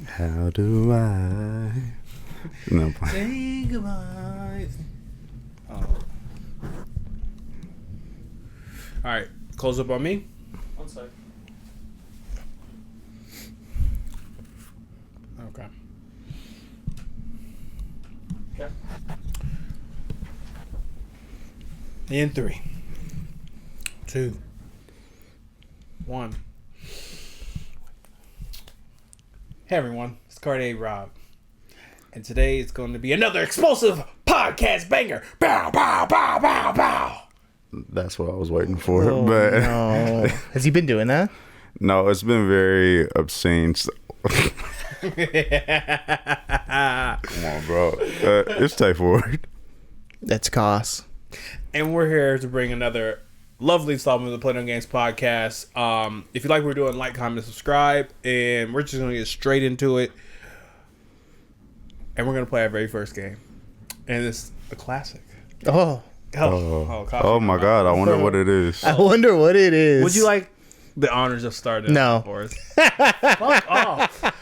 How do I? No. Say goodbye. Oh. All right, close up on me. One sec. Okay. Okay. In 3, 2, 1. Hey everyone, it's Cartier Rob. And today it's going to be another explosive podcast banger. Bow, bow, bow, bow, bow. That's what I was waiting for. Oh, but no. Has he been doing that? no, it's been very obscene. Come on, bro. It's take forward. That's Cos. And we're here to bring another lovely installment of the Play No Games podcast. If you like what we're doing, like, comment, subscribe. And we're just going to get straight into it. And we're going to play our very first game. And it's a classic. Oh. Oh my God! I wonder what it is. I wonder what it is. Would you like the honors of starting No. for us? Fuck off.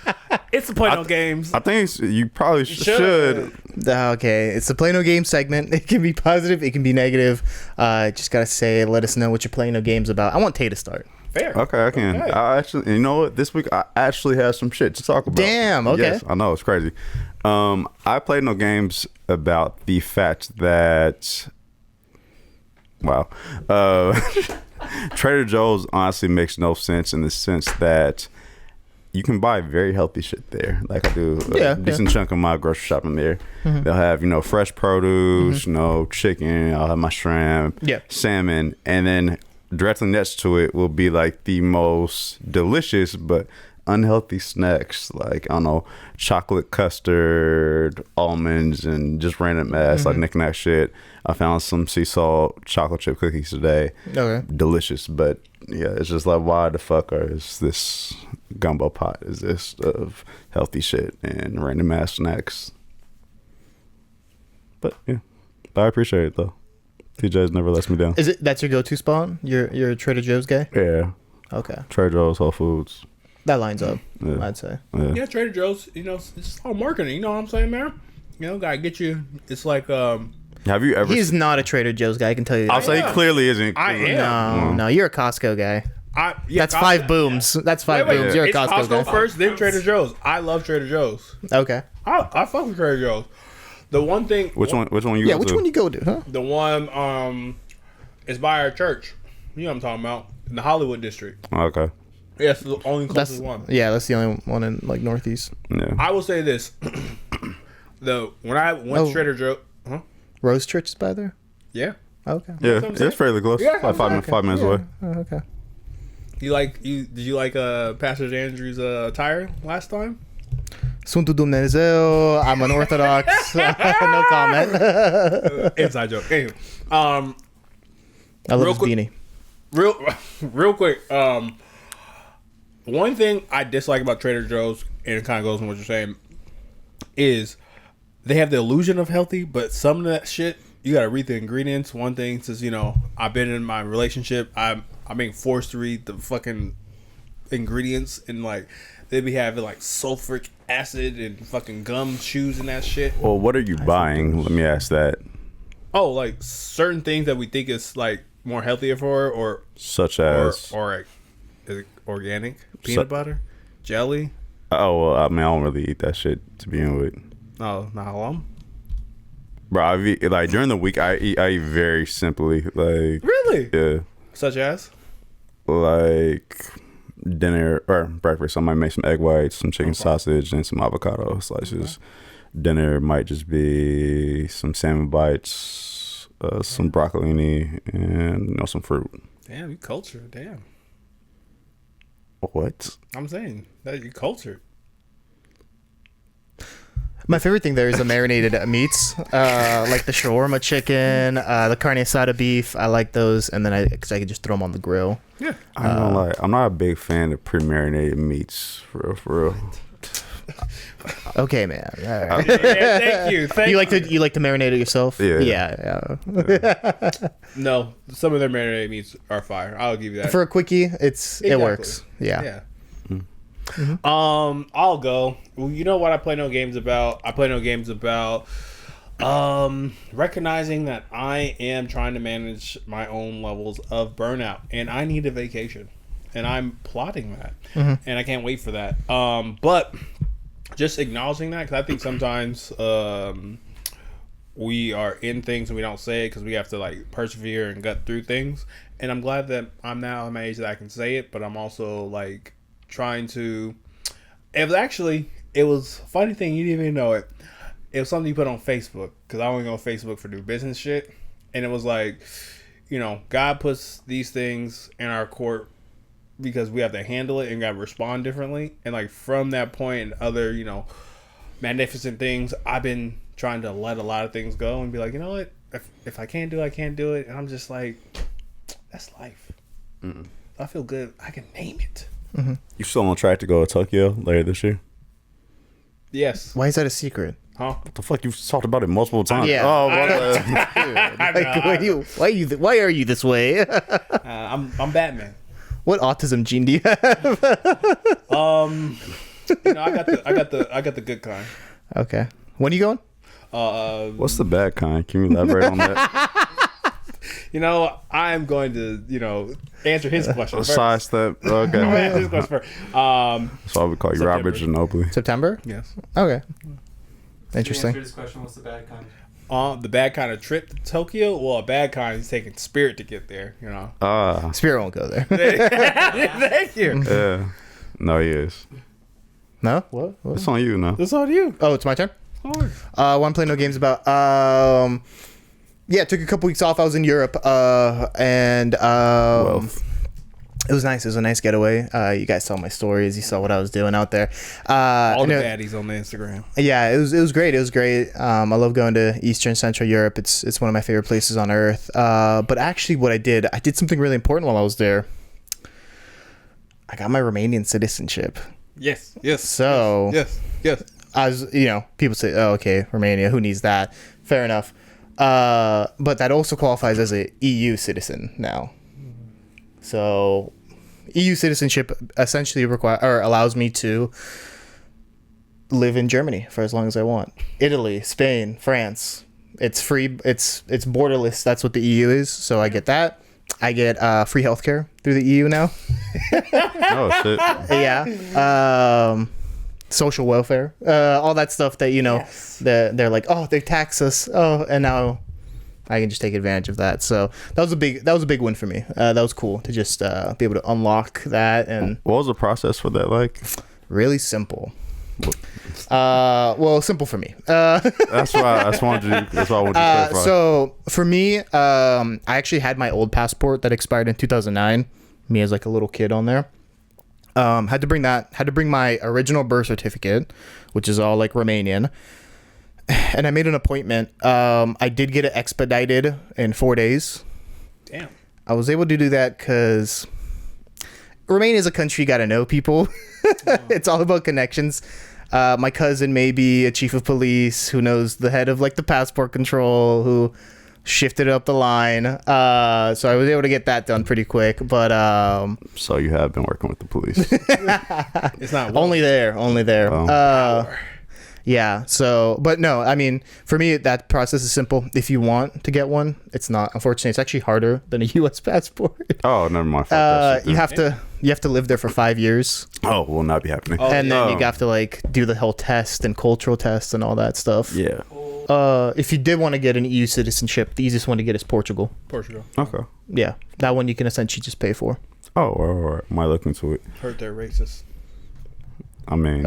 It's the Play No Games. I think you probably should. Okay, it's the Play No Game segment. It can be positive, it can be negative. Just gotta say, let us know what you're playing no games about. I want Tay to start. Fair. Okay, I can. Okay. I actually, you know what? This week I actually have some shit to talk about. Damn, okay. Yes, I know, it's crazy. I played no games about the fact that, wow, Trader Joe's honestly makes no sense in the sense that you can buy very healthy shit there. Like I do a decent chunk of my grocery shopping there. Mm-hmm. They'll have, fresh produce, chicken, I'll have my shrimp, salmon, and then directly next to it will be like the most delicious but unhealthy snacks, like, I don't know, chocolate custard, almonds, and just random ass like knick-knack shit. I found some sea salt chocolate chip cookies today. Okay. Delicious, but yeah, it's just like, why the fuck is this gumbo pot is this of healthy shit and random ass snacks? But yeah, but I appreciate it though. TJ's never lets me down. That's your go-to spot? You're a Trader Joe's guy? Yeah. Okay. Trader Joe's, Whole Foods. That lines up, I'd say. Yeah, Trader Joe's, it's all marketing, you know what I'm saying, man? Gotta get you, it's like, have you ever? He's not a Trader Joe's guy, I can tell you that. I'll say he clearly isn't. I am. No, you're a Costco guy. That's Costco. 5 booms. That's 5 booms. You're a it's Costco guy. first, then Trader Joe's. I love Trader Joe's. Okay. I fuck with Trader Joe's. The one thing. Which one you go to? Yeah, which one you go to, huh? The one is by our church. You know what I'm talking about? In the Hollywood district. Okay. Yeah, it's the only closest one. Yeah, that's the only one in like Northeast. Yeah. I will say this. When I went to Trader Joe, Rose Church is by there? Yeah. Okay. Yeah, it's fairly close. Yeah, like 5 minutes away. Okay. Did you like Pastor Andrew's attire last time? Sunt Dumnezeu, I'm an Orthodox. No comment. Inside joke. Anyway, I love his beanie. Real quick. One thing I dislike about Trader Joe's, and it kind of goes on what you're saying, is they have the illusion of healthy, but some of that shit, you got to read the ingredients. One thing says, I've been in my relationship, I'm being forced to read the fucking ingredients, and like they be having like sulfuric acid and fucking gum chews and that shit. Well, what are you buying? Let me ask that. Oh, like certain things that we think is like more healthier for, or such as or organic peanut butter, jelly. Oh, well, I mean, I don't really eat that shit to begin with. Oh, not bro, I eat, like during the week, I eat very simply. Like, really? Yeah. Such as? Like dinner or breakfast, I might make some egg whites, some chicken sausage, and some avocado slices. Okay. Dinner might just be some salmon bites, some broccolini, and some fruit. Damn, you cultured. Damn. What? I'm saying that you cultured. My favorite thing there is the marinated meats, like the shawarma chicken, the carne asada beef. I like those, and then because I can just throw them on the grill. Yeah, I'm not like I'm not a big fan of pre-marinated meats, for real. Okay, man. All right. Yeah, thank you. You like to marinate it yourself? Yeah. No, some of their marinated meats are fire. I'll give you that. For a quickie, it works. Yeah. I'll go. Well, you know what I play no games about? I play no games about recognizing that I am trying to manage my own levels of burnout and I need a vacation. And I'm plotting that. And I can't wait for that. But just acknowledging that, because I think sometimes we are in things and we don't say it because we have to like persevere and gut through things. And I'm glad that I'm now at my age that I can say it, but I'm also like trying to. It was a funny thing, you didn't even know it. It was something you put on Facebook, because I only go on Facebook for new business shit. And it was like, you know, God puts these things in our court because we have to handle it and got to respond differently. And like from that point and other, you know, magnificent things, I've been trying to let a lot of things go and be like, you know what, if I can't do it, I can't do it. And I'm just like, that's life. I feel good. I can name it. You still on track to go to Tokyo later this year? Yes. Why is that a secret? Huh? What the fuck? You've talked about it multiple times. Yeah. Oh, Dude, why are you this way? I'm Batman. What autism gene do you have? You know, I got the good kind. Okay. When are you going? What's the bad kind? Can you elaborate on that? You know, I'm going to, you know, answer his question first. Sidestep. Okay. I'm gonna answer his question first. That's why we call you September. Robert Ginobili. September? Yes. Okay. To Interesting. answer this question, what's the bad kind? The bad kind of trip to Tokyo? Well, a bad kind is taking Spirit to get there, you know. Spirit won't go there. Thank you. Yeah. No, he is. No? What? It's on you now. It's on you. Oh, it's my turn? Hard. What I'm playing no games about. Yeah, took a couple weeks off. I was in Europe, and it was nice. It was a nice getaway. You guys saw my stories. You saw what I was doing out there. All the baddies on the Instagram. Yeah, it was great. It was great. I love going to Eastern Central Europe. It's one of my favorite places on earth. But actually, what I did something really important while I was there. I got my Romanian citizenship. Yes. So Yes. I was, you know, people say, "Oh, okay, Romania. Who needs that?" Fair enough. But that also qualifies as a EU citizen now. So, EU citizenship essentially allows me to live in Germany for as long as I want. Italy, Spain, France. It's free. It's borderless. That's what the EU is. So I get that. I get free healthcare through the EU now. Oh shit. Yeah. Social welfare, all that stuff that, you know, Yes. they're like, oh, they tax us. Oh, and now I can just take advantage of that. So that was a big win for me. That was cool to just be able to unlock that. And What was the process for that like? really simple. Well, simple for me. That's why I wanted to clarify. So for me, I actually had my old passport that expired in 2009. Me as like a little kid on there. Had to bring my original birth certificate, which is all like Romanian. And I made an appointment. I did get it expedited in 4 days. Damn. I was able to do that because Romania is a country you got to know people. It's all about connections. My cousin may be a chief of police who knows the head of like the passport control, who shifted up the line. So I was able to get that done pretty quick. But So you have been working with the police. It's not only there. Oh. Yeah. So, but no, I mean, for me, that process is simple. If you want to get one, it's not. Unfortunately, it's actually harder than a U.S. passport. Oh, never mind. Fuck that shit, You then. have to live there for 5 years, Oh, will not be happening. and then Oh. you have to like do the whole test and cultural test and all that stuff. Yeah. If you did want to get an EU citizenship, the easiest one to get is Portugal. Okay. Yeah, that one you can essentially just pay for. Oh, all right. Might look into it. Heard they're racist. I mean,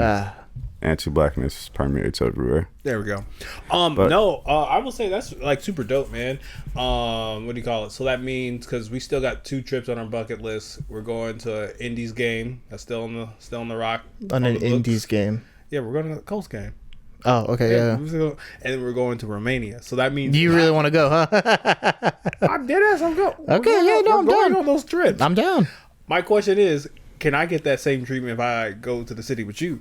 anti-blackness permeates everywhere. There we go. But- I will say that's like super dope, man. What do you call it? So that means, because we still got 2 trips on our bucket list. We're going to an Indies game. That's still in the rock. On an the books. Indies game. Yeah, we're going to the Colts game. Oh, okay, yeah. And then we're going to Romania. So that means Do you really want to go, huh? I'm dead ass. I'm going. Okay, yeah, no, I'm going down. on those trips. I'm down. My question is, can I get that same treatment if I go to the city with you?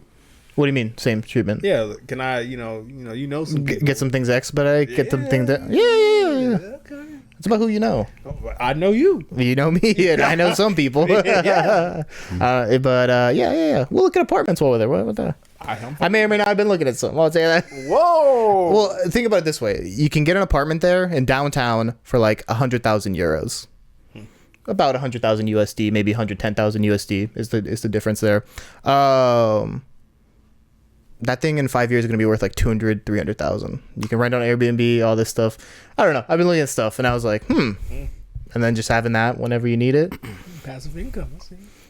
What do you mean? Same treatment? Yeah, can I? You know some people. Get some things expedite. Get some things that. Yeah. Okay. It's about who you know. I know you. You know me, and I know some people. Yeah. Yeah. We'll look at apartments while we're there. What the? I may or may not have been looking at some. I'll say that. Whoa. Well, think about it this way: you can get an apartment there in downtown for like 100,000 euros, about 100,000 USD, maybe 110,000 USD is the difference there. That thing in 5 years is going to be worth like 200, 300,000. You can rent on Airbnb, all this stuff. I don't know. I've been looking at stuff and I was like, And then just having that whenever you need it. Passive income.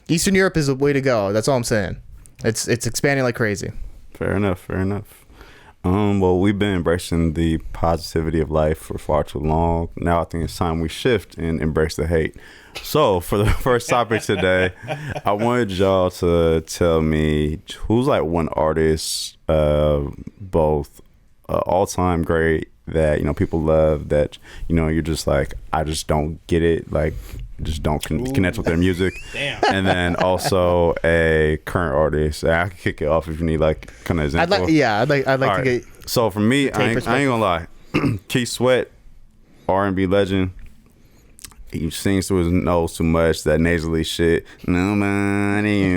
Eastern Europe is the way to go. That's all I'm saying. It's expanding like crazy. Fair enough. Well, we've been embracing the positivity of life for far too long. Now I think it's time we shift and embrace the hate. So for the first topic today, I wanted y'all to tell me who's like one artist, both all-time great that, you know, people love that, you know, you're just like, I just don't get it, like just don't connect with their music. Damn. And then also a current artist. I can kick it off if you need like kind of example. I'd like to get. So for me, I ain't gonna lie. Keith Sweat, R&B legend. He sings through his nose too much, that nasally shit. Nobody,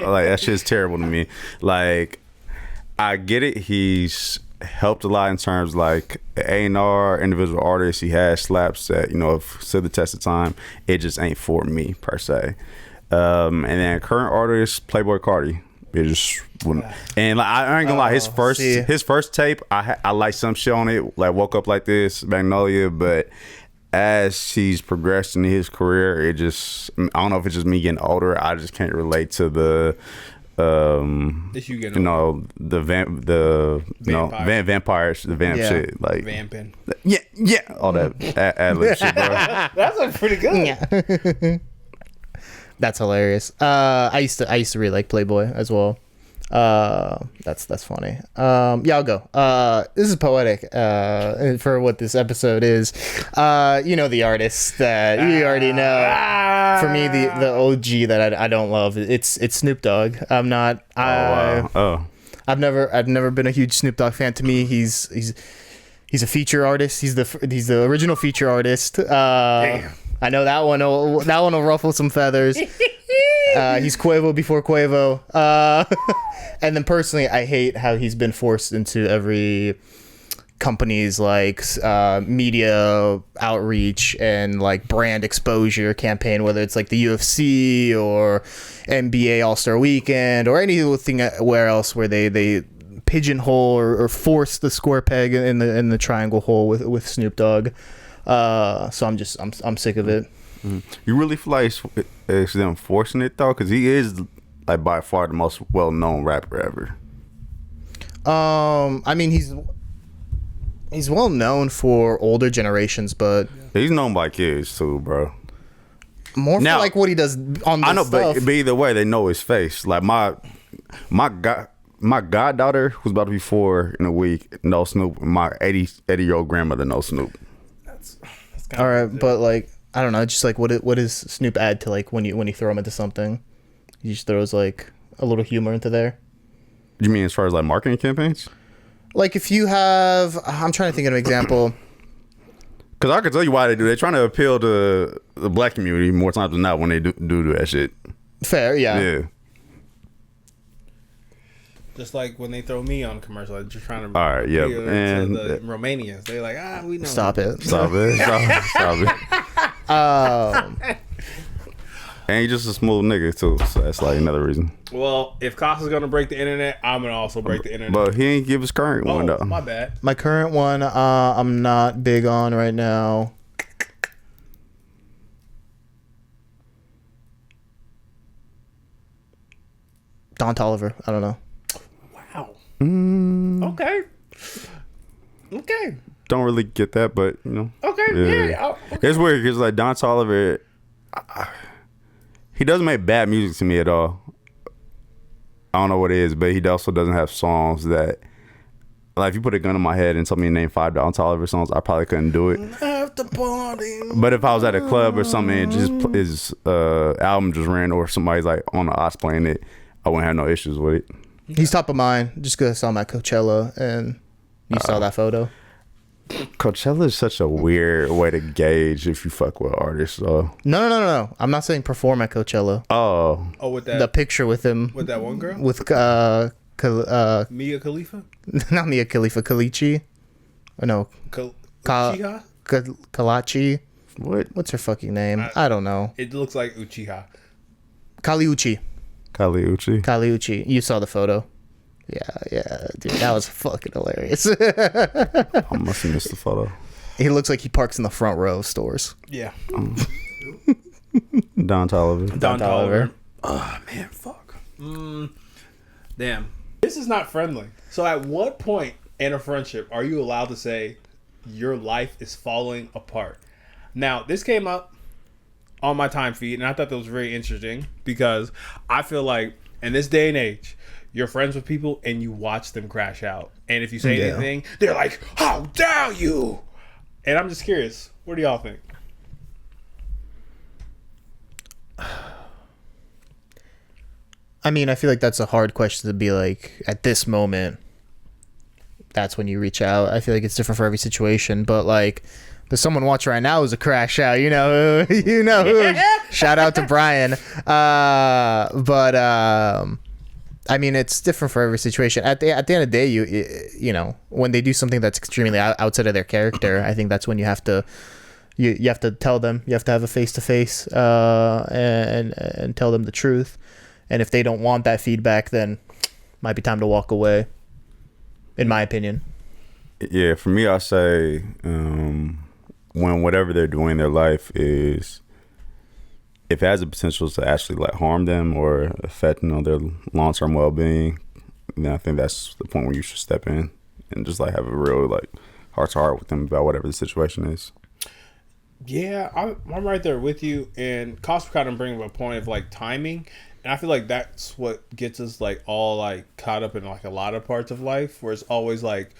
like that shit's terrible to me. Like, I get it. He's helped a lot in terms like A&R, individual artists. He has slaps that, you know, have stood the test of time. It just ain't for me per se. And then current artist, Playboi Carti. It just wouldn't. And like, I ain't gonna lie, his first tape, I like some shit on it, like Woke Up Like This, Magnolia, but as he's progressed in his career, it just, I don't know if it's just me getting older, I just can't relate to the vampires, the vamp shit, like vamping, all that ad lib shit, bro. That's like pretty good. Yeah. That's hilarious. I used to really like Playboy as well. That's funny. Yeah, I'll go. This is poetic for what this episode is. You know the artist that you already know. For me, the OG that I don't love, it's Snoop Dogg. I'm not. I've never been a huge Snoop Dogg fan. To me, he's a feature artist. He's the original feature artist. Damn. I know that one will ruffle some feathers. He's Quavo before Quavo. And then personally, I hate how he's been forced into every company's like media outreach and like brand exposure campaign, whether it's like the UFC or NBA All-Star Weekend or anything where else where they pigeonhole or force the square peg in the triangle hole with Snoop Dogg. So I'm sick of it. You really feel like it's them forcing it though, because he is like by far the most well-known rapper ever. I mean he's well known for older generations, but he's known by kids too, bro. More for like what he does on this stuff. But either way, they know his face. Like my goddaughter, who's about to be 4 in a week, knows Snoop. My 80-year-old grandmother knows Snoop. That's all right, but like I don't know, just like what does Snoop add to like when you throw him into something? He just throws like a little humor into there. You mean as far as like marketing campaigns? Like if you have, I'm trying to think of an example. Because I can tell you why they do. They're trying to appeal to the black community more times than not when they do that shit. Fair, yeah. Yeah. Just like when they throw me on commercial, they're just trying to. All right, yeah. And the Romanians, they're like, we know. Stop it. And he's just a smooth nigga too, so that's like another reason. Well, if Costa's gonna break the internet, I'm gonna also break the internet. But he ain't give his current one though. My bad. My current one, I'm not big on right now. Don Toliver. I don't know. Wow. Okay. Don't really get that, but you know. Okay. Yeah. Okay. It's weird because like Don Toliver, he doesn't make bad music to me at all. I don't know what it is, but he also doesn't have songs that, like, if you put a gun in my head and told me to name 5 Don Toliver songs, I probably couldn't do it. After party. But if I was at a club or something and just his album just ran or somebody's like on the Oz playing it, I wouldn't have no issues with it. He's top of mind just because I saw him at Coachella and you saw that photo. Coachella is such a weird way to gauge if you fuck with artists. So. No. I'm not saying perform at Coachella. Oh, with that The picture with him. with that one girl, With Mia Khalifa, not Mia Khalifa, Kalichi. Oh, no, Uchiha. Kalachi. what? What's her fucking name? I don't know. It looks like Uchiha. Kaliuchi. Kaliuchi. You saw the photo. Yeah, dude, that was fucking hilarious. I must have missed the photo. He looks like he parks in the front row of stores. Yeah. Don Toliver. Don Toliver. Oh man, fuck. Damn. This is not friendly. So at what point in a friendship are you allowed to say your life is falling apart? Now, this came up on my time feed, and I thought that was very interesting because I feel like in this day and age, you're friends with people and you watch them crash out. And if you say anything, they're like, how dare you? And I'm just curious, what do y'all think? I mean, I feel like that's a hard question to be like, at this moment, that's when you reach out. I feel like it's different for every situation, but like, there's someone watching right now who's a crash out, you know who. Shout out to Brian. I mean, it's different for every situation. At the end of the day, you know, when they do something that's extremely outside of their character, I think that's when you have to you have to tell them. You have to have a face-to-face and tell them the truth. And if they don't want that feedback, then might be time to walk away, in my opinion. Yeah, for me, I say when whatever they're doing in their life is, if it has the potential to actually like harm them or affect their long-term well-being, then I think that's the point where you should step in and just like have a real like heart-to-heart with them about whatever the situation is. Yeah, I'm right there with you. And Cost kind of bring up a point of like timing. And I feel like that's what gets us like all like caught up in like a lot of parts of life where it's always like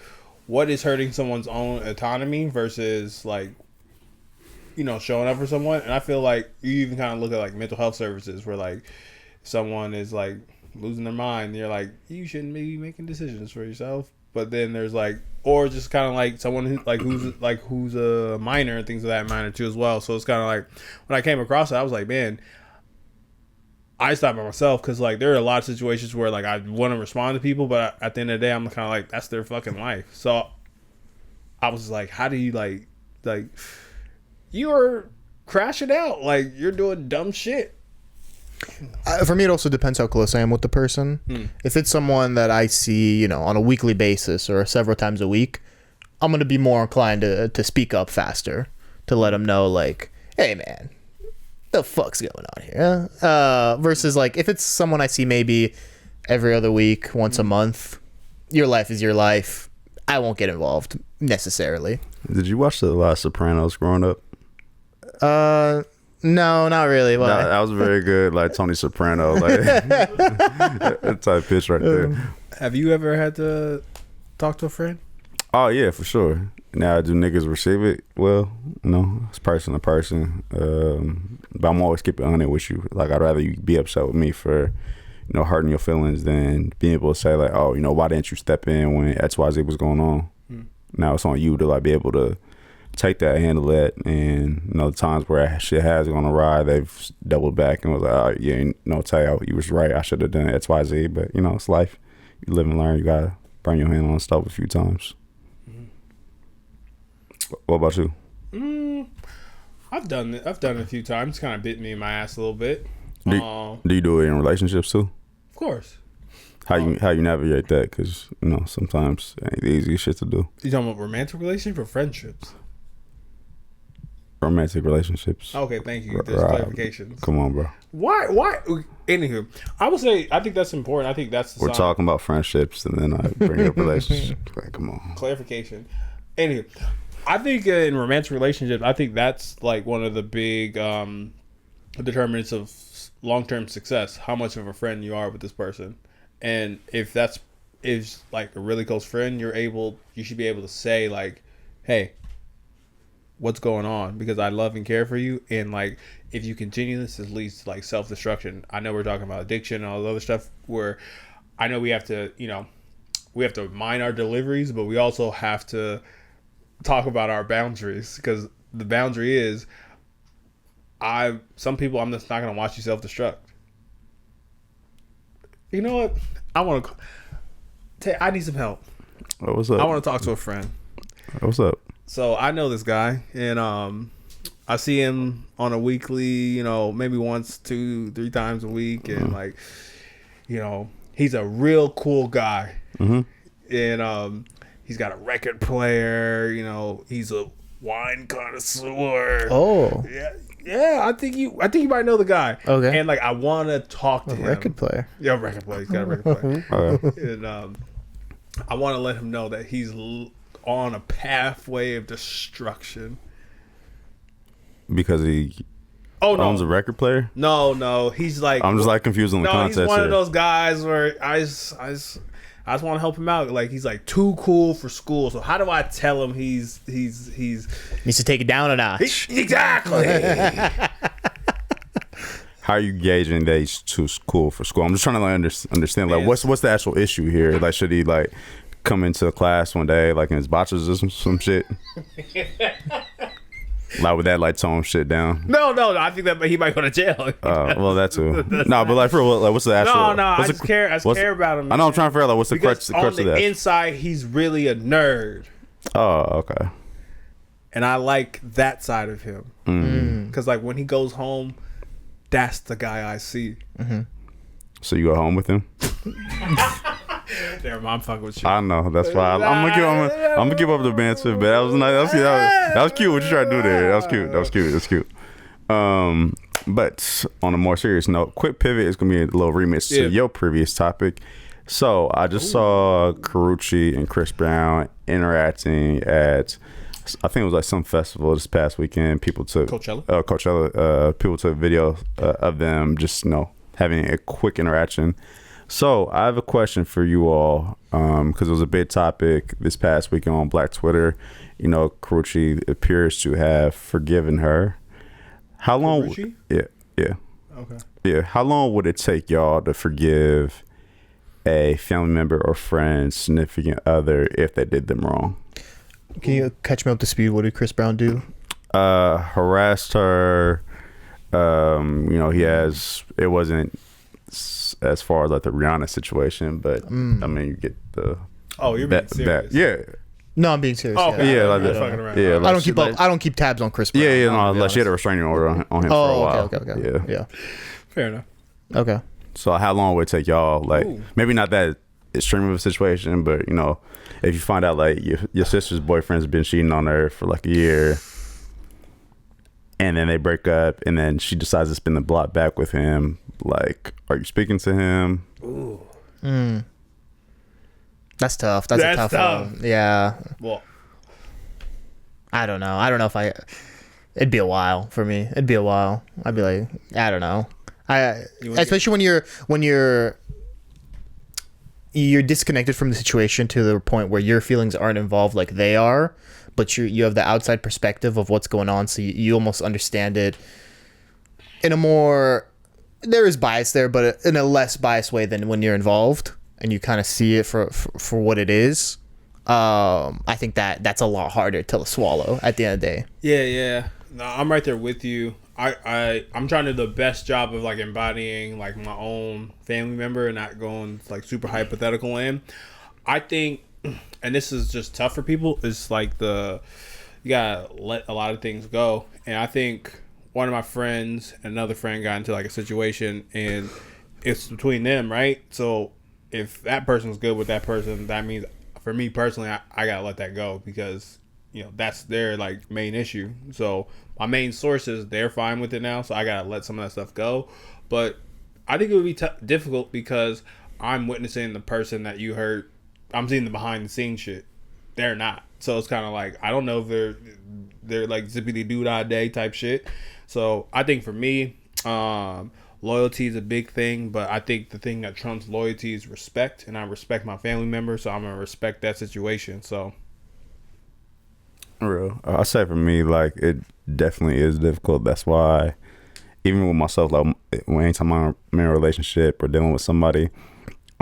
what is hurting someone's own autonomy versus like, you know, showing up for someone. And I feel like you even kind of look at like mental health services where like someone is like losing their mind. And you're like, you shouldn't be making decisions for yourself. But then there's like, or just kind of like someone who's a minor and things of that minor too as well. So it's kind of like when I came across it, I was like, man, I stopped by myself because like there are a lot of situations where like I want to respond to people, but at the end of the day, I'm kind of like that's their fucking life. So I was like, how do you like you are crashing out, like you're doing dumb shit. For me, it also depends how close I am with the person. If it's someone that I see, you know, on a weekly basis or several times a week, I'm going to be more inclined to speak up faster, to let them know, like, hey, man, the fuck's going on here? Versus, like, if it's someone I see maybe every other week, once a month, your life is your life. I won't get involved necessarily. Did you watch the last Sopranos growing up? No, not really. That was very good, like Tony Soprano, like that type pitch right there. Have you ever had to talk to a friend? Oh yeah, for sure. Now, do niggas receive it? Well, no, it's person to person. But I'm always keeping it honest with you. Like I'd rather you be upset with me for, you know, hurting your feelings than being able to say like, oh, you know, why didn't you step in when XYZ was going on? Now it's on you to like be able to take that, handle that, and you know the times where shit has gone awry, they've doubled back and was like, oh, yeah, you know, Tayo, you was right, I should have done XYZ, but you know, it's life. You live and learn. You gotta burn your hand on stuff a few times. What about you? I've done it a few times. Kind of bit me in my ass a little bit. Do you do it in relationships too? Of course. How you navigate that? Because you know sometimes it ain't the easiest shit to do. You talking about romantic relationships or friendships? Romantic relationships. Okay, thank you. There's clarifications. Come on, bro. Why? Anywho, I would say I think that's important. I think that's we're talking about friendships, and then I bring up relationships. Like, come on. Clarification. Anywho, I think in romantic relationships, I think that's like one of the big determinants of long-term success. How much of a friend you are with this person, and if that's like a really close friend, you should be able to say like, hey, what's going on, because I love and care for you, and like if you continue this, it leads to like self-destruction. I know we're talking about addiction and all the other stuff where I know we have to mind our deliveries, but we also have to talk about our boundaries, because the boundary is some people I'm just not gonna watch you self-destruct. You know what? I need some help. Oh, what's up? I want to talk to a friend. What's up? So I know this guy, and I see him on a weekly, maybe once, 2-3 times a week, and like, he's a real cool guy. Mm-hmm. And he's got a record player. He's a wine connoisseur. Oh, yeah. I think you might know the guy. Okay. And like, I want to talk to him. Record player. Yeah, record player. He's got a record player. And I want to let him know that he's on a pathway of destruction. Because he owns a record player? No. He's like, I'm just like confused on the context. He's one here. of those guys where I just want to help him out. Like, he's like too cool for school. So how do I tell him he's Needs to take it down a notch. Exactly. How are you gauging that he's too cool for school? I'm just trying to like understand like what's the actual issue here? Like, should he like come into class one day like in his boxers or some shit? Like, would that like tone shit down? No. I think that he might go to jail. Well, that too. No, but like for real, like what's the actual? No. I just care about him. I know. I'm trying to figure out like what's the crutch on of the that. inside, he's really a nerd. Oh, okay. And I like that side of him. Because like when he goes home, that's the guy I see. Mm-hmm. So you go home with him? Damn, I'm fucking with you. I know. That's why I'm gonna give up the banter. But that was nice. That was cute. What you trying to do there? That was cute. But on a more serious note, quick pivot is gonna be a little remix to your previous topic. So I just saw Karuchi and Chris Brown interacting at, I think it was like some festival this past weekend. People took Coachella. People took video of them just having a quick interaction. So I have a question for you all, because it was a big topic this past weekend on Black Twitter. Karuchi appears to have forgiven her. How long? Karuchi? Yeah. Okay. Yeah. How long would it take y'all to forgive a family member or friend, significant other, if they did them wrong? Can you catch me up to speed? What did Chris Brown do? Harassed her. It wasn't as far as like the Rihanna situation, but I mean, you get the. Oh, you're being serious. Yeah. No, I'm being serious. Oh, okay. Yeah, like that. Fucking around. Yeah, like, I don't keep tabs on Chris Brown. Yeah. She had a restraining order on him for a while. Okay. Yeah. Fair enough. Okay. So how long would it take y'all? Like, maybe not that extreme of a situation, but if you find out like your sister's boyfriend's been cheating on her for like a year, and then they break up, and then she decides to spin the block back with him, like, are you speaking to him? Ooh. That's tough. That's a tough one. Yeah. Well, I don't know if it'd be a while for me. It'd be a while. I'd be like, I don't know. Especially when you're disconnected from the situation to the point where your feelings aren't involved like they are, but you have the outside perspective of what's going on, so you almost understand it in a more, there is bias there, but in a less biased way than when you're involved and you kind of see it for what it is. I think that's a lot harder to swallow at the end of the day. Yeah. No, I'm right there with you. I'm trying to do the best job of like embodying like my own family member and not going like super hypothetical in. I think, and this is just tough for people, is like you gotta let a lot of things go. And I think one of my friends and another friend got into like a situation and it's between them, right? So if that person's good with that person, that means for me personally, I gotta let that go because that's their like main issue. So my main sources, they're fine with it now, so I gotta let some of that stuff go. But I think it would be difficult because I'm witnessing the person that you hurt. I'm seeing the behind the scenes shit. They're not. So it's kind of like I don't know if they're like zippity doo dah day type shit. So I think for me, loyalty is a big thing, but I think the thing that trumps loyalty is respect, and I respect my family member, so I'm gonna respect that situation. So. Real. I say for me, like, it definitely is difficult. That's why, even with myself, like, anytime I'm in a relationship or dealing with somebody,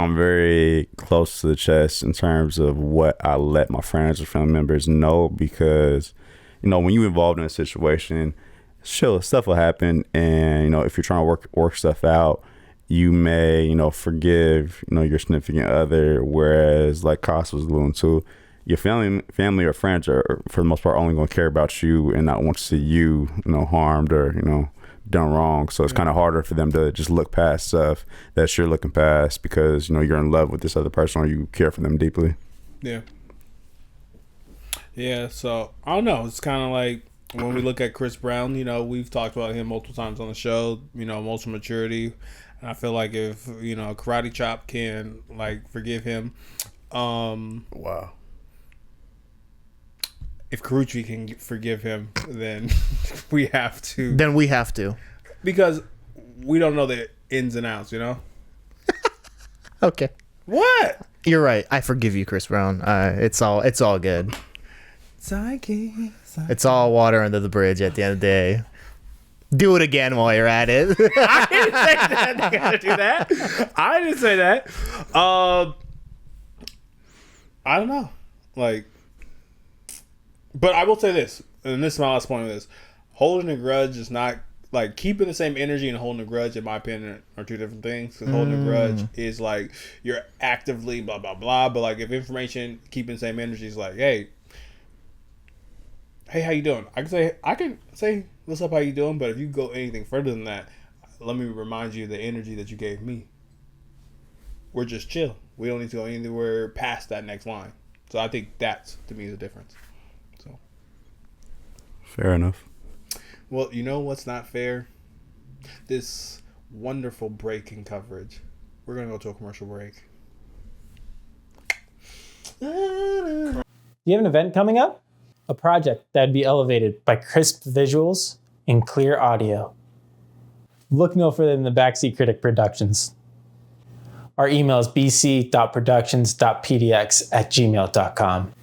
I'm very close to the chest in terms of what I let my friends or family members know, because, you know, when you're involved in a situation, stuff will happen, and, you know, if you're trying to work stuff out, you may, you know, forgive, you know, your significant other, whereas, like Cost was alluding to, your family or friends are, for the most part, only going to care about you and not want to see you, you know, harmed or, you know, done wrong. So it's kind of harder for them to just look past stuff that you're looking past because, you know, you're in love with this other person or you care for them deeply. Yeah. Yeah, so I don't know. It's kind of like when we look at Chris Brown, you know, we've talked about him multiple times on the show, you know, emotional maturity. And I feel like if, you know, Karate Chop can, like, forgive him. Wow. If Karuchi can forgive him, then we have to. Then we have to. Because we don't know the ins and outs, you know? Okay. What? You're right. I forgive you, Chris Brown. It's all good. Psyche. It's all water under the bridge at the end of the day. Do it again while you're at it. I didn't say that. You gotta do that. I didn't say that. I don't know. Like, but I will say this, and this is my last point of this. Holding a grudge is not, like, keeping the same energy and holding a grudge, in my opinion, are two different things. Because holding a grudge is like you're actively blah blah blah, but like if information, keeping the same energy is like, hey, how you doing? I can say what's up, how you doing? But if you go anything further than that, let me remind you of the energy that you gave me. We're just chill. We don't need to go anywhere past that next line. So I think that's, to me, the difference. So fair enough. Well, you know what's not fair? This wonderful break in coverage. We're going to go to a commercial break. Do you have an event coming up? A project that would be elevated by crisp visuals and clear audio. Look no further than the Backseat Critic Productions. Our email is bc.productions.pdx@gmail.com.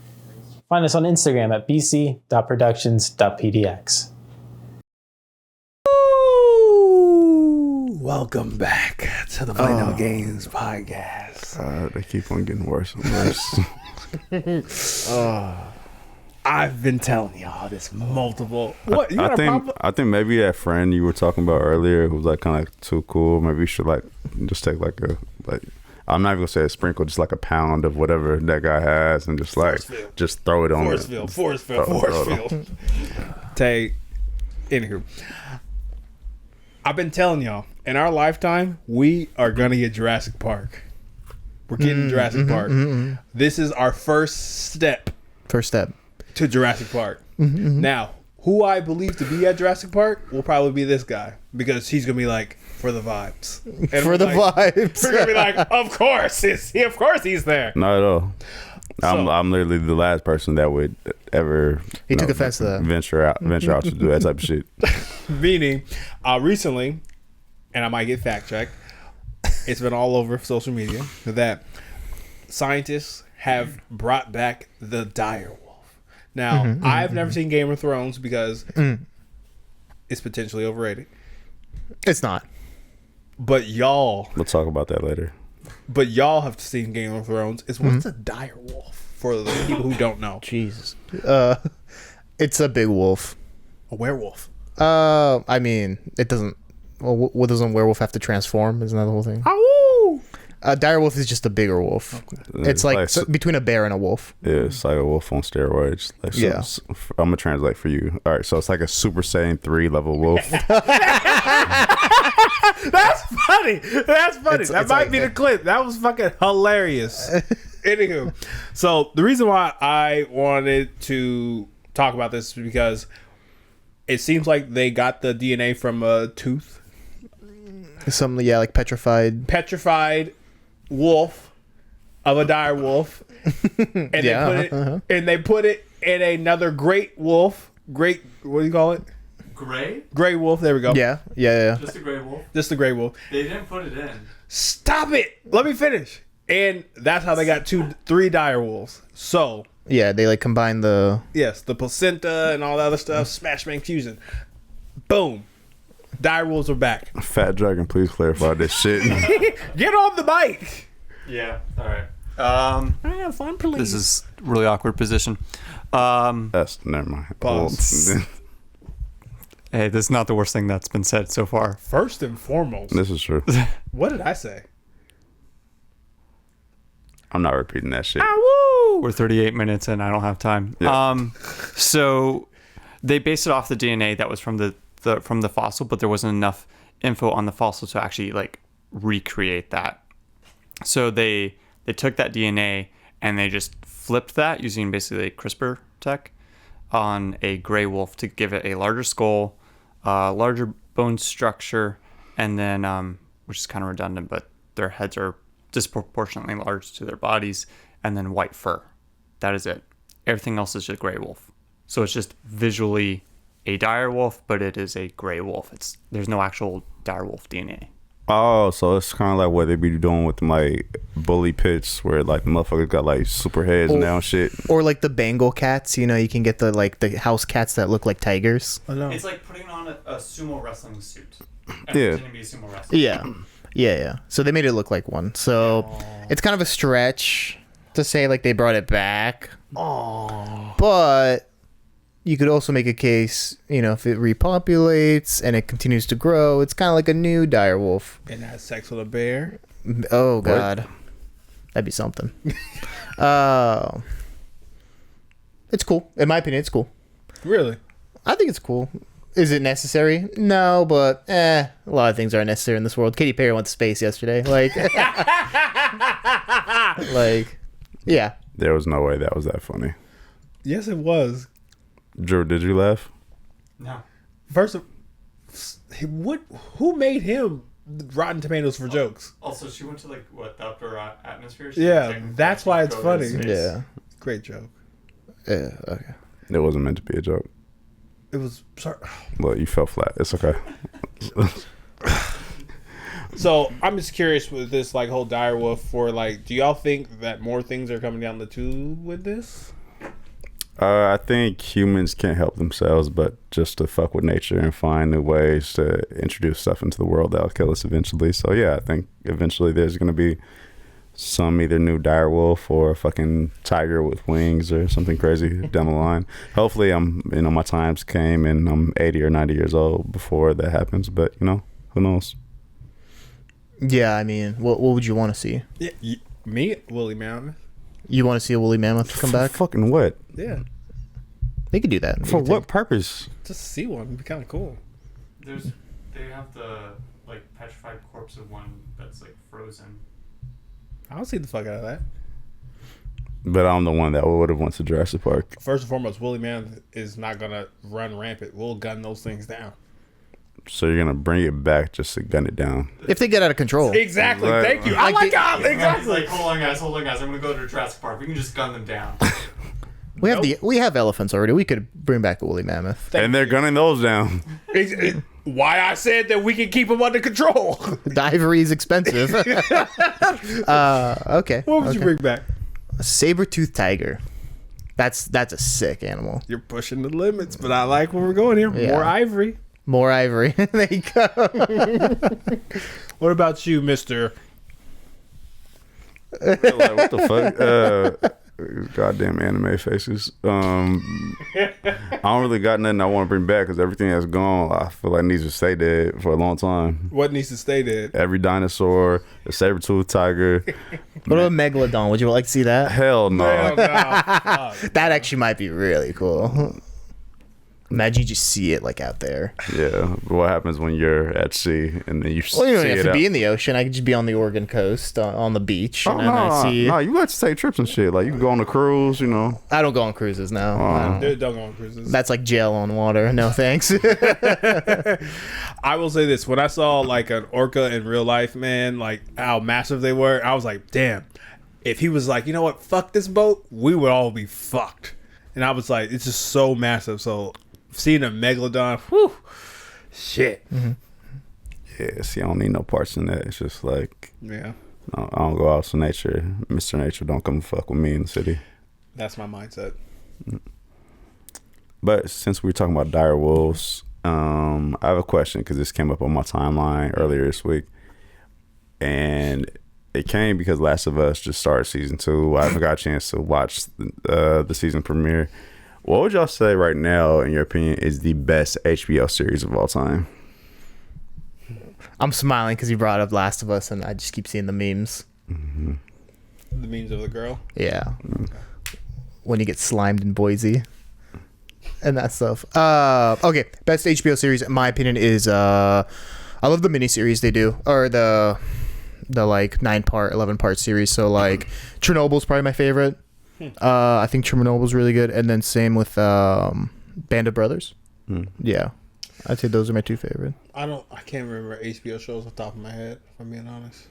Find us on Instagram at bc.productions.pdx. Welcome back to the Play No Games podcast. They keep on getting worse and worse. I've been telling y'all this multiple. What? You got I think maybe that friend you were talking about earlier who was like kind of like too cool. Maybe you should like just take like I'm not even gonna say a sprinkle, just like a pound of whatever that guy has, and just like just throw it on. Force field. Take. Anywho, I've been telling y'all, in our lifetime, we are gonna get Jurassic Park. We're getting Jurassic Park. This is our first step. To Jurassic Park. Now, who I believe to be at Jurassic Park will probably be this guy, because he's gonna be like, for the vibes. And For the vibes. We're gonna be like, of course he's there. Not at all. I'm literally the last person that would ever. He took offense to that. Venture out to do that type of shit. Meaning, recently, and I might get fact checked, it's been all over social media that scientists have brought back the dire wolf. Now, I've never seen Game of Thrones because it's potentially overrated. It's not. But y'all... We'll talk about that later. But y'all have seen Game of Thrones. What's a dire wolf for the people who don't know? Jesus. It's a big wolf. A werewolf. I mean, it doesn't... Well, what doesn't a werewolf have to transform? Isn't that the whole thing? Ow! A dire wolf is just a bigger wolf. Okay. It's like between a bear and a wolf. Yeah, it's like a wolf on steroids. Like, so I'm gonna translate for you. All right, so it's like a Super Saiyan 3 level wolf. That's funny. That might be the clip. That was fucking hilarious. Anywho, so the reason why I wanted to talk about this is because it seems like they got the DNA from a tooth. Something, like petrified wolf of a dire wolf, and they put it in another great wolf. What do you call it? Gray wolf. There we go. Yeah. Just a gray wolf. Just the gray wolf. They didn't put it in. Stop it. Let me finish. And that's how they got 3 dire wolves. So yeah, they like combine the placenta and all the other stuff. Smash bang fusion. Boom. Dire wolves are back. Fat Dragon, please clarify this shit. Get on the mic. Yeah. All right. Have fun, please. This is really awkward position. That's never mind. Pause. Hey, this is not the worst thing that's been said so far. First and foremost, This is true. what did I say? I'm not repeating that shit. We're 38 minutes and I don't have time. Yeah. So they based it off the DNA that was from the fossil, but there wasn't enough info on the fossil to actually like recreate that. So they took that DNA and they just flipped that using basically CRISPR tech on a gray wolf to give it a larger skull, larger bone structure, and then which is kind of redundant, but their heads are disproportionately large to their bodies, and then white fur. That is it. Everything else is just gray wolf. So it's just visually a dire wolf, but it is a gray wolf. There's no actual dire wolf DNA. Oh, so it's kind of like what they be doing with them, like bully pits, where like the motherfuckers got like super heads and down shit. Or like the Bengal cats, you know, you can get the house cats that look like tigers. I know. It's like putting on a sumo wrestling suit. And Yeah. pretending to be a sumo wrestler. Yeah. So they made it look like one. So it's kind of a stretch to say like they brought it back. But you could also make a case, you know, if it repopulates and it continues to grow, it's kind of like a new dire wolf. And had sex with a bear. Oh God, that'd be something. It's cool. In my opinion, it's cool. Really? I think it's cool. Is it necessary? No, but a lot of things aren't necessary in this world. Katy Perry went to space yesterday. Like, yeah. There was no way that was that funny. Yes, it was. Drew, did you laugh? No. First of who made him Rotten Tomatoes for jokes? Also, she went to like what, the upper atmosphere? Yeah, that's why it's funny. Yeah. Great joke. Yeah. Okay. It wasn't meant to be a joke. It was sorry. Well, you fell flat. It's okay. So I'm just curious with this like whole dire wolf for like, do y'all think that more things are coming down the tube with this? I think humans can't help themselves but just to fuck with nature and find new ways to introduce stuff into the world that'll kill us eventually. So yeah, I think eventually there's gonna be some either new dire wolf or a fucking tiger with wings or something crazy down the line. Hopefully my times came and I'm 80 or 90 years old before that happens, but who knows? Yeah, I mean, what would you want to see? Yeah, me, Woolly Mammoth. You want to see a woolly mammoth come back? Fucking what? Yeah, They could do that. For what purpose? just see one. It'd be kind of cool. They have the like petrified corpse of one that's like frozen. I'll see the fuck out of that. But I'm the one that would have went to Jurassic Park. First and foremost, Woolly Mammoth is not gonna run rampant. We'll gun those things down. So you're gonna bring it back just to gun it down? If they get out of control. Exactly. Right. Thank you. Oh my god. He's Exactly. like, hold on guys, I'm gonna go to Jurassic Park. We can just gun them down. We have elephants already. We could bring back a woolly mammoth. And they're gunning those down. Why I said that we can keep them under control. The ivory is expensive. Okay. What would you bring back? A saber-toothed tiger. That's a sick animal. You're pushing the limits, but I like where we're going here. Yeah. More ivory. More ivory. There you go. What about you, Mister? Like, what the fuck? Goddamn anime faces. I don't really got nothing I want to bring back because everything that's gone, I feel like needs to stay dead for a long time. What needs to stay dead? Every dinosaur, the saber-toothed tiger. What about megalodon? Would you like to see that? Hell no. Hell no. Fuck. That actually might be really cool. Imagine you just see it like out there. Yeah. But what happens when you're at sea and then you Well, you don't see have it to out? be in the ocean. I could just be on the Oregon coast on the beach. Oh, and then I see. no, you like to take trips and shit. Like you can go on a cruise, I don't go on cruises now. I don't- Dude, don't go on cruises. That's like jail on water. No thanks. I will say this: when I saw like an orca in real life, man, like how massive they were, I was like, damn. If he was like, you know what, fuck this boat, we would all be fucked. And I was like, it's just so massive. So seeing a megalodon, whew, shit. Mm-hmm. Yeah, see, I don't need no parts in that. It's just like, Yeah, I don't go out to nature. Mr. Nature don't come fuck with me in the city. that's my mindset. But since we were talking about dire wolves, I have a question because this came up on my timeline earlier this week. And it came because Last of Us just started season 2. I haven't got a chance to watch the season premiere. What would y'all say right now, in your opinion, is the best HBO series of all time? I'm smiling because you brought up Last of Us, and I just keep seeing the memes. Mm-hmm. The memes of the girl. Yeah. When you get slimed in Boise and that stuff. Okay, best HBO series in my opinion is I love the miniseries they do, or the like 9-part, 11-part series. So like Chernobyl's probably my favorite. I think Chernobyl's really good, and then same with Band of Brothers. Yeah, I'd say those are my 2 favorite. I can't remember HBO shows off the top of my head, if I'm being honest.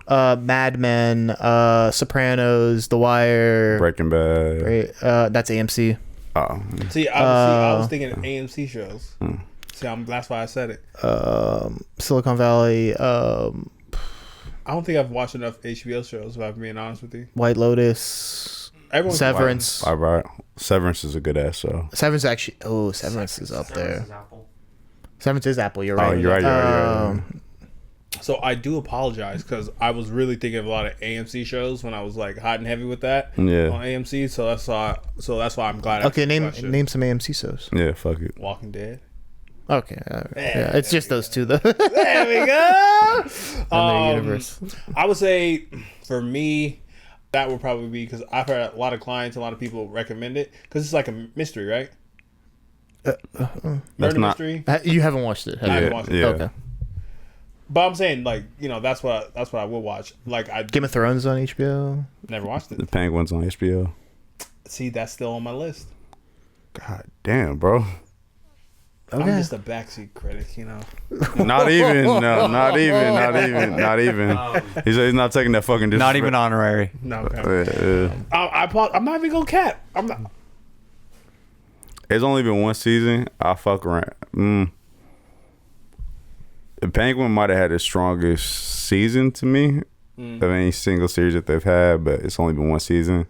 Mad Men, Sopranos, The Wire, Breaking Bad. That's AMC. Oh. See, I was thinking AMC shows. See, that's why I said it. Silicon Valley. I don't think I've watched enough HBO shows, if I'm being honest with you. White Lotus. Severance. All right. Severance is a good ass show. Severance actually. Oh, Severance is up there. Severance is Apple. You're right. Oh, you're right. You're right. So I do apologize because I was really thinking of a lot of AMC shows when I was like hot and heavy with that on AMC. So that's why I'm glad. Okay, name some AMC shows. Yeah, fuck it. Walking Dead. Okay, yeah, it's just those 2 though. There we go. Their universe. I would say for me, that would probably be because I've heard a lot of clients, a lot of people recommend it because it's like a mystery, right? Murder mystery. You haven't watched it, have I you? haven't watched it. Yeah. Okay. But I'm saying, like, that's what I will watch. Like, I Game of Thrones on HBO. never watched The it. Penguins on HBO. See, that's still on my list. God damn, bro. I'm just a backseat critic, Not even. No, not even. He's not taking that fucking. Not even honorary. No, okay. I'm not even gonna cap. I'm not. It's only been 1 season. I fuck around. The Penguin might have had the strongest season to me of any single series that they've had, but it's only been 1 season.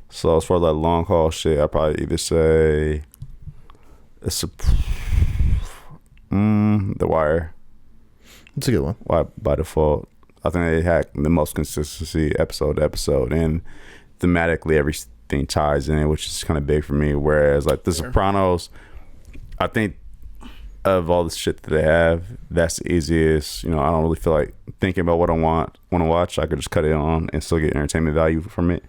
So as far as like long haul shit, I'd probably either say The Wire. It's a good one. Why by default? I think they had the most consistency episode to episode, and thematically everything ties in, which is kind of big for me. Whereas like The Sopranos, I think of all the shit that they have, that's the easiest. I don't really feel like thinking about what I want to watch. I could just cut it on and still get entertainment value from it.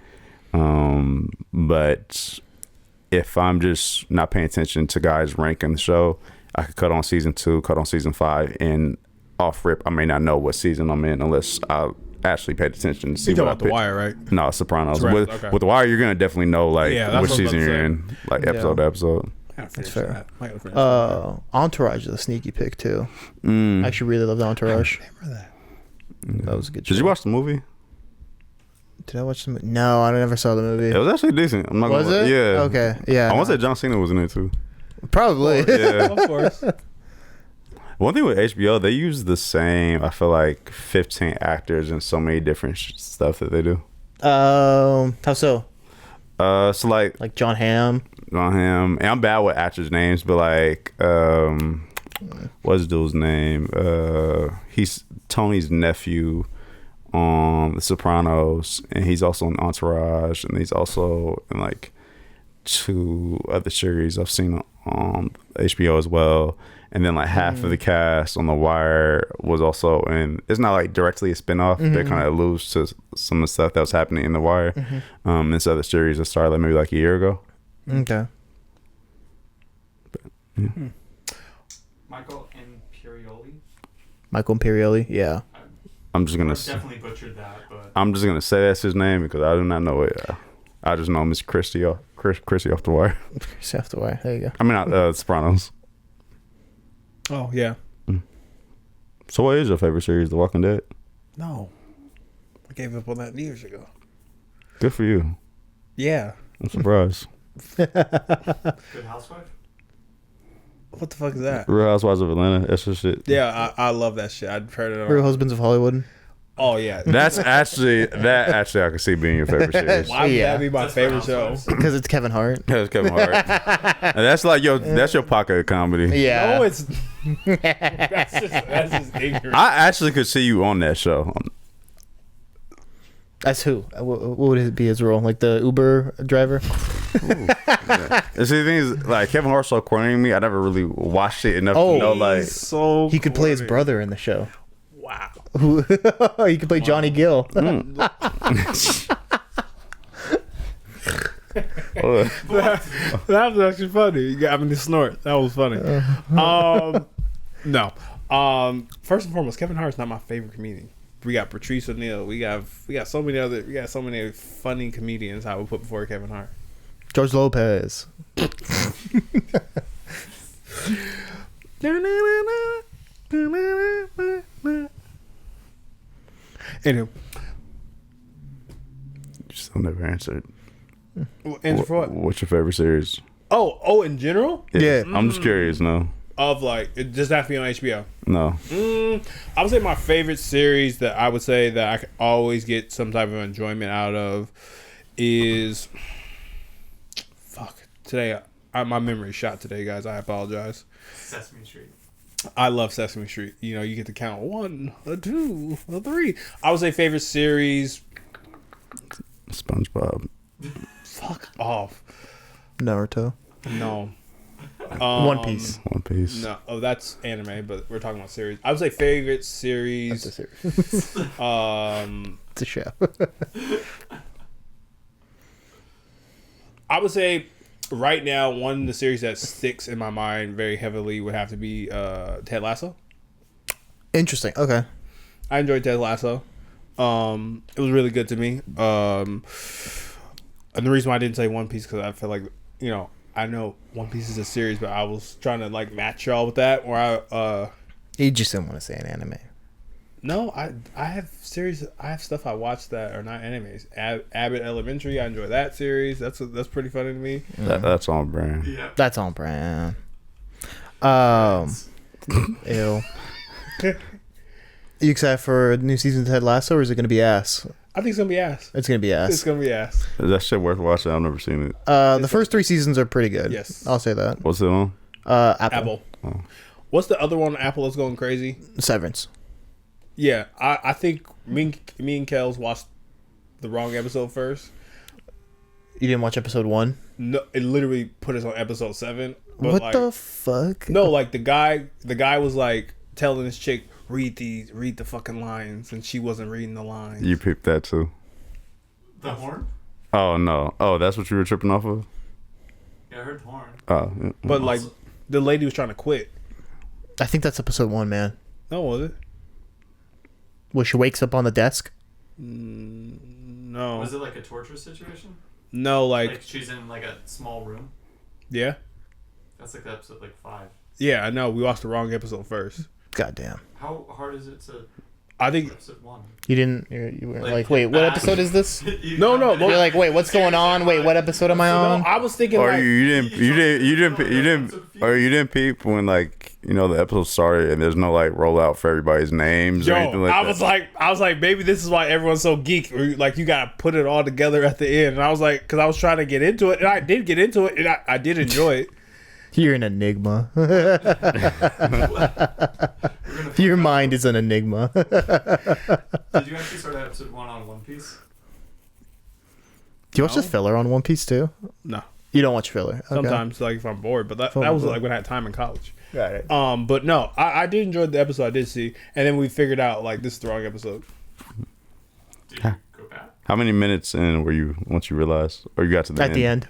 But if I'm just not paying attention to guys ranking the show, I could cut on season 2, cut on season 5, and off rip, I may not know what season I'm in unless I actually paid attention to see You what I talking about The Wire, right? No, Sopranos. Okay. With The Wire, you're gonna definitely know like Yeah, which that's what I was season about to you're say. in, like episode to episode. That's fair. Entourage is a sneaky pick too. I actually really loved Entourage. I remember that. That was a good show. Did you watch the movie? Did I watch the movie? No, I never saw the movie. It was actually decent. I'm not Was gonna lie. it? Yeah. Okay. Yeah. I want to say John Cena was in it too. Probably. Yeah. Of course. One thing with HBO, they use the same, I feel like 15 actors in so many different stuff that they do. How so? So Like John Hamm. on him, and I'm bad with actors' names, but like, what's the dude's name? He's Tony's nephew on The Sopranos, and he's also in Entourage, and he's also in like 2 other series I've seen on HBO as well. And then like half of the cast on The Wire was also in. It's not like directly a spinoff. They kind of alludes to some of the stuff that was happening in The Wire. This other series that started like maybe like a year ago. Okay. Michael Imperioli. Michael Imperioli. Yeah. I'm just gonna. Definitely butchered that, but I'm just gonna say that's his name because I do not know it. I just know Miss Christie off The Wire. Chef the Wire. There you go. I mean, Sopranos. Oh yeah. So, what is your favorite series? The Walking Dead. No, I gave up on that years ago. Good for you. Yeah. I'm surprised. Good Housewife. What the fuck is that? Real Housewives of Atlanta. That's just shit. Yeah, I love that shit. I've heard it. Real Husbands of Hollywood. Oh yeah. That's actually I can see being your favorite series. Why would Yeah. that be my favorite show? Because it's Kevin Hart. That's Kevin Hart. And that's like that's your pocket comedy. Yeah. No, it's That's just ignorant. I actually could see you on that show. As who? What would it be his role? Like the Uber driver? Yeah. And see, the thing is, like, Kevin Hart's so corny to me. I never really watched it enough to know, like, so He could play his corny. brother in the show. Wow. He could play Johnny Gill. That was actually funny. You got me to snort. That was funny. No. First and foremost, Kevin Hart's not my favorite comedian. We got Patrice O'Neal. We got so many funny comedians I would put before Kevin Hart. George Lopez. Anyway, you still never answered. answer for what? What's your favorite series? Oh, in general? Yeah. I'm just curious. No. Of like, it does not have to be on HBO. No. I would say my favorite series that I would say that I can always get some type of enjoyment out of is today. My memory shot today, guys. I apologize. Sesame Street. I love Sesame Street. You know, you get to count 1, 2, 3. I would say favorite series. SpongeBob. Fuck off. Naruto. No. One Piece. One Piece. No. Oh, that's anime, but we're talking about series. I would say favorite series. That's a series. It's a show. I would say right now, one of the series that sticks in my mind very heavily would have to be Ted Lasso. Interesting. Okay. I enjoyed Ted Lasso. It was really good to me. And the reason why I didn't say One Piece because I feel like, you know, I know One Piece is a series, but I was trying to like match y'all with that. Where You just didn't want to say an anime. no, I have series. I have stuff I watch that are not animes. Abbott Elementary, I enjoy that series. That's pretty funny to me. That's on brand. Yeah. That's on brand. Ew. You excited for a new season of Ted Lasso, or is it going to be ass? I think it's gonna be ass. It's going to be It's ass. gonna be ass. Is that shit worth watching? I've never seen it. The first 3 seasons are pretty good. Yes. I'll say that. What's it on? Apple. Apple. What's the other one? Apple is going crazy. Severance. Yeah, I think me and Kels watched the wrong episode first. You didn't watch episode 1? No, it literally put us on episode 7. But What like, the fuck? No, like the guy was like telling this chick read the fucking lines, and she wasn't reading the lines. You peeped that too. The horn? Oh no. Oh, that's what you were tripping off of. Yeah, I heard the horn. Oh. Yeah. But like the lady was trying to quit. I think that's episode 1, man. No, was it? Where she wakes up on the desk. No. Was it like a torture situation? No, Like she's in like a small room? yeah, That's like episode like 5. yeah. I know. We watched the wrong episode first. Goddamn. How hard is it to I think. episode 1? You didn't. You were Like, like, wait, what episode is this? No. You're like, wait, what's going on? Wait, what episode am I No, on? I was thinking Or like. you didn't peep when like the episode started and there's no like rollout for everybody's names or anything Yo, like I that. was like, maybe this is why everyone's so geek. Or like, you gotta put it all together at the end. And I was like, because I was trying to get into it, and I did get into it, and I did enjoy it. You're an enigma. Your mind is an enigma. Did you actually start episode 1 on One Piece? Do you watch the filler on One Piece too? No, You don't watch filler. Okay. sometimes like if I'm bored, but that was like when I had time in college. Got it. But no, I did enjoy the episode. I did see, and then we figured out like this is the wrong episode. Did you go back? How many minutes in were you once you realized, or you got to the At end? the end.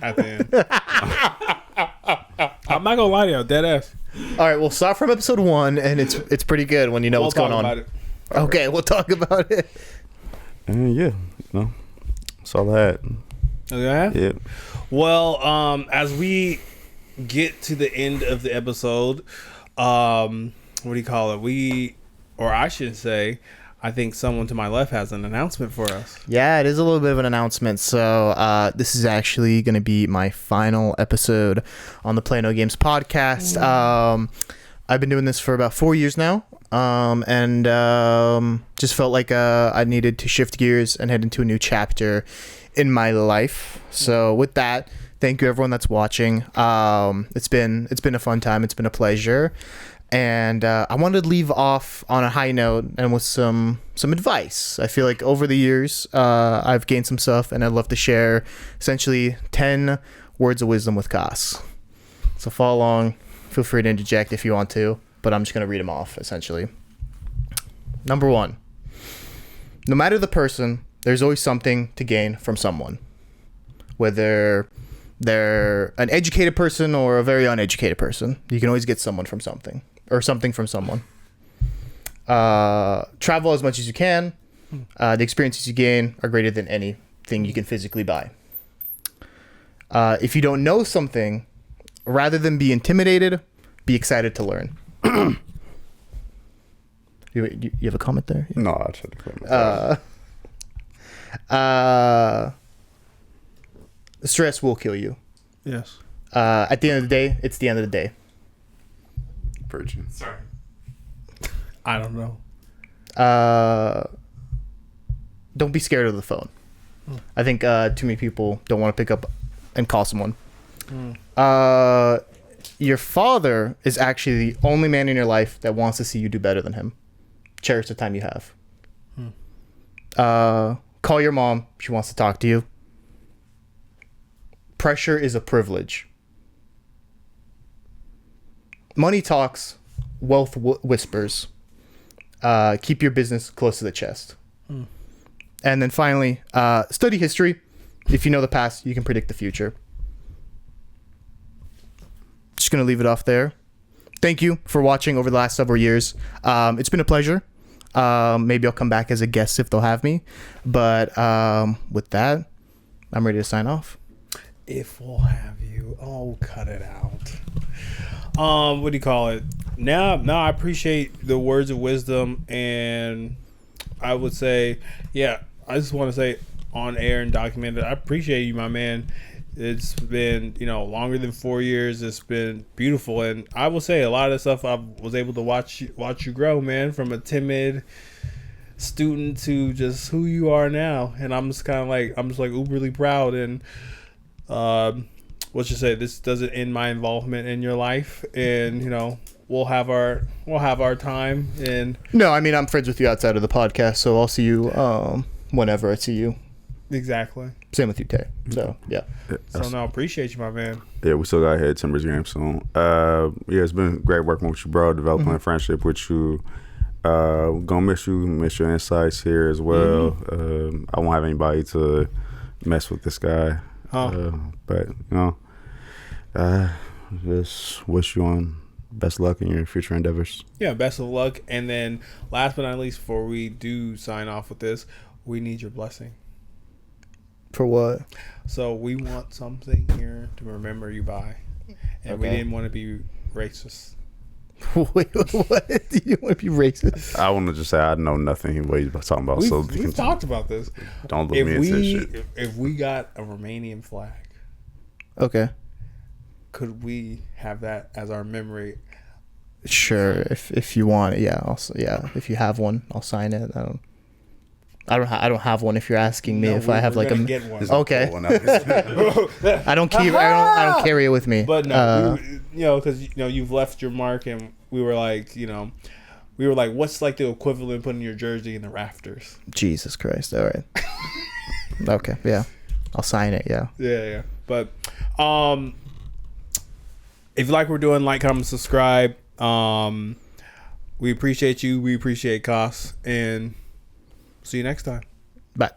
At the end, I'm not gonna lie to you, dead ass. All right, we'll start from episode 1, and it's pretty good when you know We'll what's going talk on. about it. Okay, we'll talk about it. Yeah, that's all I had. Okay. Yeah. Well, as we get to the end of the episode, what do you call it? I should say, I think someone to my left has an announcement for us. Yeah, it is a little bit of an announcement. So this is actually going to be my final episode on the Play No Games podcast. I've been doing this for about 4 years now, and just felt like I needed to shift gears and head into a new chapter in my life. So with that, thank you everyone that's watching. It's been a fun time. It's been a pleasure. And I wanted to leave off on a high note and with some advice. I feel like over the years, I've gained some stuff, and I'd love to share essentially 10 words of wisdom with Cas. So follow along. Feel free to interject if you want to, but I'm just going to read them off, essentially. Number 1. No matter the person, there's always something to gain from someone. Whether they're an educated person or a very uneducated person, you can always get someone from something, or something from someone. Travel as much as you can. The experiences you gain are greater than anything you can physically buy. If you don't know something, rather than be intimidated, be excited to learn. You have a comment there? No, I tried to clear myself. Stress will kill you. Yes. At the end of the day, it's the end of the day. Preaching. Sorry. I don't know. Don't be scared of the phone. I think too many people don't want to pick up and call someone. Your father is actually the only man in your life that wants to see you do better than him. Cherish the time you have. Call your mom. She wants to talk to you. Pressure is a privilege. Money talks, wealth whispers. Keep your business close to the chest. And then finally, study history. If you know the past, you can predict the future. Just going to leave it off there. Thank you for watching over the last several years. It's been a pleasure. Maybe I'll come back as a guest if they'll have me. But with that, I'm ready to sign off. If we'll have you. Oh, cut it out. What do you call it? Now, I appreciate the words of wisdom, and I would say, yeah, I just want to say on air and documented, I appreciate you, my man. It's been, longer than 4 years. It's been beautiful, and I will say a lot of the stuff I was able to watch you grow, man, from a timid student to just who you are now. And I'm just uberly proud. And let's just say this doesn't end my involvement in your life, and we'll have our time. And no, I mean, I'm friends with you outside of the podcast, so I'll see you whenever I see you. Exactly. Same with you, Tay. So yeah. So no, appreciate you, my man. Yeah, we still got to hit Timbers game soon. Yeah, it's been great working with you, bro. Developing a friendship with you. Gonna miss your insights here as well. I won't have anybody to mess with this guy. But just wish you on best luck in your future endeavors. Yeah, best of luck. And then last but not least, before we do sign off with this, we need your blessing. For what? So we want something here to remember you by. And we didn't want to be racist. Wait, what? Do you want to be racist? I want to just say I know nothing what he's talking about. We've talked about this. Don't look me into shit. If we got a Romanian flag, okay, could we have that as our memory? Sure, if you want, yeah. Also, yeah, if you have one, I'll sign it. I don't have one. If you're asking me if I have like a get one. Okay. I don't carry it with me. But no, because you've left your mark, and we were like, what's like the equivalent of putting your jersey in the rafters? Jesus Christ! All right. Okay. Yeah, I'll sign it. Yeah. Yeah. But if you like what we're doing, like, comment, subscribe. We appreciate you. We appreciate Cas, and see you next time. Bye.